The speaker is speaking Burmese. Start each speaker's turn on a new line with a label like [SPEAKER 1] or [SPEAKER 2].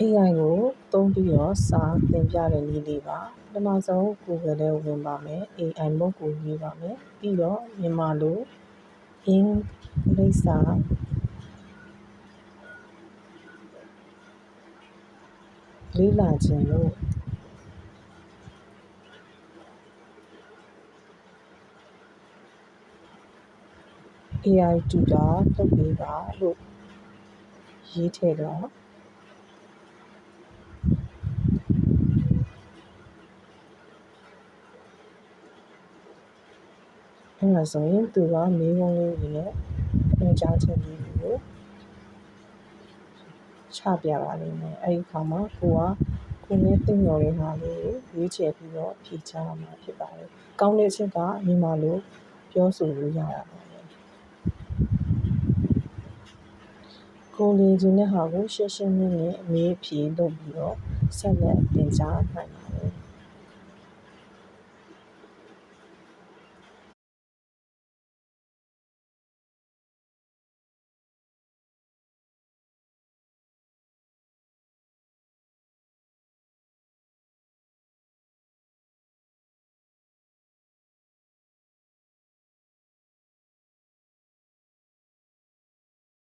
[SPEAKER 1] AI ကိုသုံးပြီးတော့စာသင်ပြတဲ့နည်းလေးပါပထမဆုံး Google ထဲဝင်ပါမယ် AI မုတ်ကိုရေးပါမယ်ပြီးတော့မြန်မာလိုအင်္ဂလိပ်စာလေ့လာခြင်းလို့ AI tutor လုပ်ပေးပါလို့ရေးထည့်တော့အဲ့ဒါဆိုရင်သူကမေးခွန်းလေးတွေနဲ့ညွှန်ကြားချက်လေးတွေကိုချပြပါလိမ့်မယ်အဲ့ဒီအခါမှာကိုယ်နဲ့သိတော်တဲ့ဟာလေးကိုရွေးချယ်ပြီးတော့ဖြေချရမှာဖြစ်ပါတယ်ကောင်းတဲ့အချက်ကမြန်မာလိုပြောဆိုလို့ရတာပါကိုလေခြင်းတဲ့ဟာကိုရှင်းရှင်းလင်းလင်းအမေးအဖြေလုပ်ပြီးတော့ဆက်လက်သင်ကြားနိုင်ပါတယ်